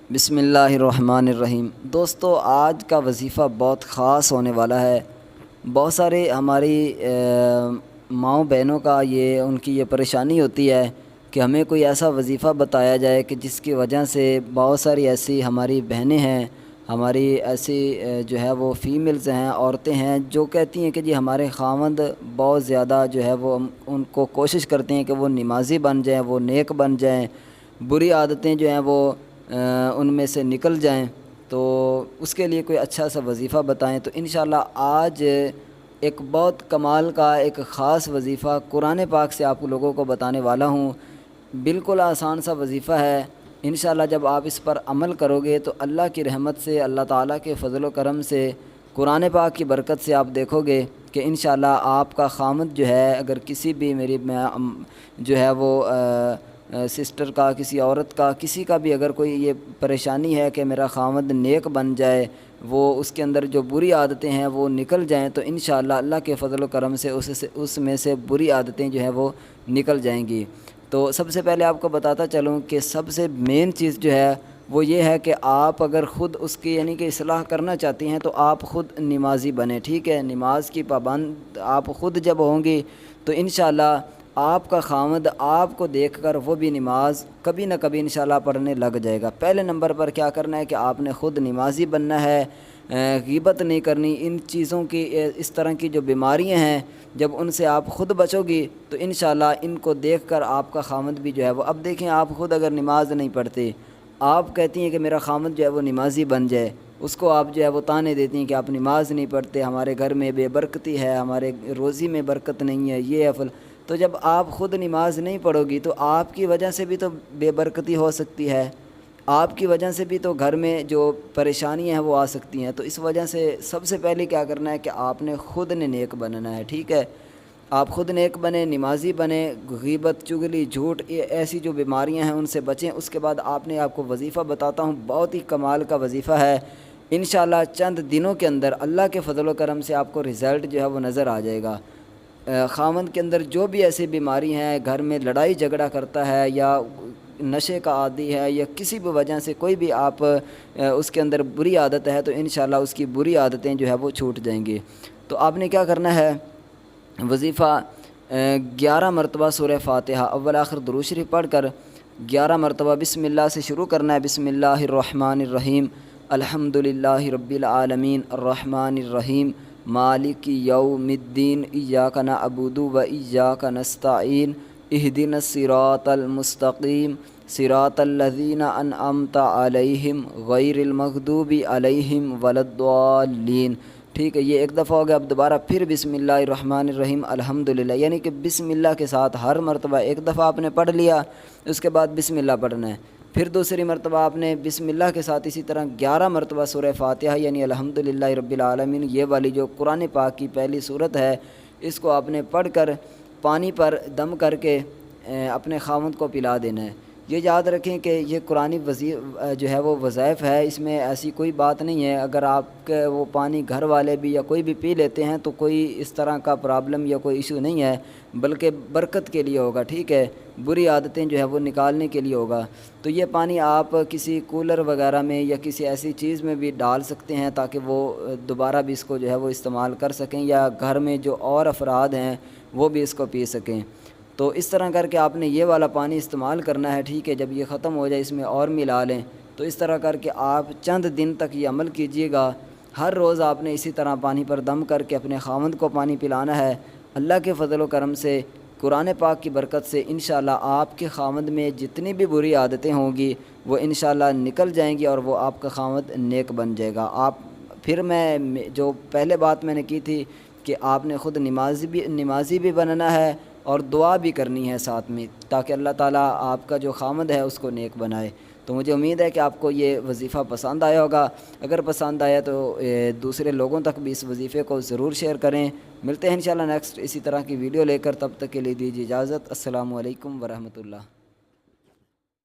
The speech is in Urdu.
بسم اللہ الرحمن الرحیم۔ دوستو، آج کا وظیفہ بہت خاص ہونے والا ہے۔ بہت سارے ہماری ماؤں بہنوں کا ان کی یہ پریشانی ہوتی ہے کہ ہمیں کوئی ایسا وظیفہ بتایا جائے کہ جس کی وجہ سے بہت ساری ایسی ہماری بہنیں ہیں، ہماری ایسی وہ فیمیلز ہیں، عورتیں ہیں جو کہتی ہیں کہ جی ہمارے خاوند بہت زیادہ وہ ان کو کوشش کرتے ہیں کہ وہ نمازی بن جائیں، وہ نیک بن جائیں، بری عادتیں وہ ان میں سے نکل جائیں، تو اس کے لیے کوئی اچھا سا وظیفہ بتائیں۔ تو انشاءاللہ آج ایک بہت کمال کا ایک خاص وظیفہ قرآن پاک سے آپ لوگوں کو بتانے والا ہوں۔ بالکل آسان سا وظیفہ ہے۔ انشاءاللہ جب آپ اس پر عمل کرو گے تو اللہ کی رحمت سے، اللہ تعالیٰ کے فضل و کرم سے، قرآن پاک کی برکت سے آپ دیکھو گے کہ انشاءاللہ آپ کا خامد اگر کسی بھی میری وہ سسٹر کا، کسی عورت کا، کسی کا بھی اگر کوئی یہ پریشانی ہے کہ میرا خامد نیک بن جائے، وہ اس کے اندر جو بری عادتیں ہیں وہ نکل جائیں، تو انشاءاللہ اللہ کے فضل و کرم سے اس میں سے بری عادتیں وہ نکل جائیں گی۔ تو سب سے پہلے آپ کو بتاتا چلوں کہ سب سے مین چیز وہ یہ ہے کہ آپ اگر خود اس کی کہ اصلاح کرنا چاہتی ہیں تو آپ خود نمازی بنیں، ٹھیک ہے؟ نماز کی پابند آپ خود جب ہوں گی تو انشاءاللہ آپ کا خامد آپ کو دیکھ کر وہ بھی نماز کبھی نہ کبھی انشاءاللہ پڑھنے لگ جائے گا۔ پہلے نمبر پر کیا کرنا ہے کہ آپ نے خود نمازی بننا ہے، غیبت نہیں کرنی۔ ان چیزوں کی، اس طرح کی جو بیماریاں ہیں، جب ان سے آپ خود بچو گی تو انشاءاللہ ان کو دیکھ کر آپ کا خامد بھی وہ اب دیکھیں، آپ خود اگر نماز نہیں پڑھتے، آپ کہتی ہیں کہ میرا خامد وہ نمازی بن جائے، اس کو آپ وہ تانے دیتی ہیں کہ آپ نماز نہیں پڑھتے، ہمارے گھر میں بے برکتی ہے، ہمارے روزی میں برکت نہیں ہے، یہ تو جب آپ خود نماز نہیں پڑھو گی تو آپ کی وجہ سے بھی تو بے برکتی ہو سکتی ہے، آپ کی وجہ سے بھی تو گھر میں جو پریشانیاں ہیں وہ آ سکتی ہیں۔ تو اس وجہ سے سب سے پہلے کیا کرنا ہے کہ آپ نے خود نے نیک بننا ہے، ٹھیک ہے؟ آپ خود نیک بنیں، نمازی بنیں، غیبت، چغلی، جھوٹ، ایسی جو بیماریاں ہیں ان سے بچیں۔ اس کے بعد آپ کو وظیفہ بتاتا ہوں، بہت ہی کمال کا وظیفہ ہے۔ انشاءاللہ چند دنوں کے اندر اللہ کے فضل و کرم سے آپ کو رزلٹ وہ نظر آ جائے گا۔ خاوند کے اندر جو بھی ایسی بیماری ہیں، گھر میں لڑائی جھگڑا کرتا ہے یا نشے کا عادی ہے یا کسی بھی وجہ سے کوئی بھی آپ اس کے اندر بری عادت ہے، تو انشاءاللہ اس کی بری عادتیں وہ چھوٹ جائیں گی۔ تو آپ نے کیا کرنا ہے؟ وظیفہ 11 مرتبہ سورہ فاتحہ اول آخر درود شریف پڑھ کر 11 مرتبہ بسم اللہ سے شروع کرنا ہے۔ بسم اللہ الرحمن الرحیم، الحمدللہ رب العالمین، الرحمن الرحیم، مالک یوم الدین، ایاک نعبد و ایاک نستعین، اہدنا الصراط المستقیم، صراط الذین انعمت علیہم غیر المغضوب علیہم ولا الضالین۔ ٹھیک ہے، یہ ایک دفعہ ہو گیا۔ اب دوبارہ پھر بسم اللہ الرحمن الرحیم الحمدللہ، یعنی کہ بسم اللہ کے ساتھ ہر مرتبہ ایک دفعہ آپ نے پڑھ لیا، اس کے بعد بسم اللہ پڑھنا ہے۔ پھر دوسری مرتبہ آپ نے بسم اللہ کے ساتھ اسی طرح 11 مرتبہ سورہ فاتحہ یعنی الحمدللہ رب العالمین، یہ والی جو قرآن پاک کی پہلی صورت ہے، اس کو آپ نے پڑھ کر پانی پر دم کر کے اپنے خاوند کو پلا دینا ہے۔ یہ یاد رکھیں کہ یہ قرآنی وہ وظائف ہے، اس میں ایسی کوئی بات نہیں ہے۔ اگر آپ کے وہ پانی گھر والے بھی یا کوئی بھی پی لیتے ہیں تو کوئی اس طرح کا پرابلم یا کوئی ایشو نہیں ہے، بلکہ برکت کے لیے ہوگا، ٹھیک ہے؟ بری عادتیں وہ نکالنے کے لیے ہوگا۔ تو یہ پانی آپ کسی کولر وغیرہ میں یا کسی ایسی چیز میں بھی ڈال سکتے ہیں تاکہ وہ دوبارہ بھی اس کو وہ استعمال کر سکیں، یا گھر میں جو اور افراد ہیں وہ بھی اس کو پی سکیں۔ تو اس طرح کر کے آپ نے یہ والا پانی استعمال کرنا ہے، ٹھیک ہے؟ جب یہ ختم ہو جائے اس میں اور ملا لیں۔ تو اس طرح کر کے آپ چند دن تک یہ عمل کیجئے گا۔ ہر روز آپ نے اسی طرح پانی پر دم کر کے اپنے خاوند کو پانی پلانا ہے۔ اللہ کے فضل و کرم سے، قرآن پاک کی برکت سے انشاءاللہ آپ کے خاوند میں جتنی بھی بری عادتیں ہوں گی وہ انشاءاللہ نکل جائیں گی اور وہ آپ کا خاوند نیک بن جائے گا۔ پھر میں جو پہلے بات میں نے کی تھی کہ آپ نے خود نمازی بھی بننا ہے اور دعا بھی کرنی ہے ساتھ میں، تاکہ اللہ تعالیٰ آپ کا جو خامد ہے اس کو نیک بنائے۔ تو مجھے امید ہے کہ آپ کو یہ وظیفہ پسند آیا ہوگا۔ اگر پسند آیا تو دوسرے لوگوں تک بھی اس وظیفے کو ضرور شیئر کریں۔ ملتے ہیں انشاءاللہ نیکسٹ اسی طرح کی ویڈیو لے کر، تب تک کے لیے دیجیے اجازت۔ السلام علیکم ورحمۃ اللہ۔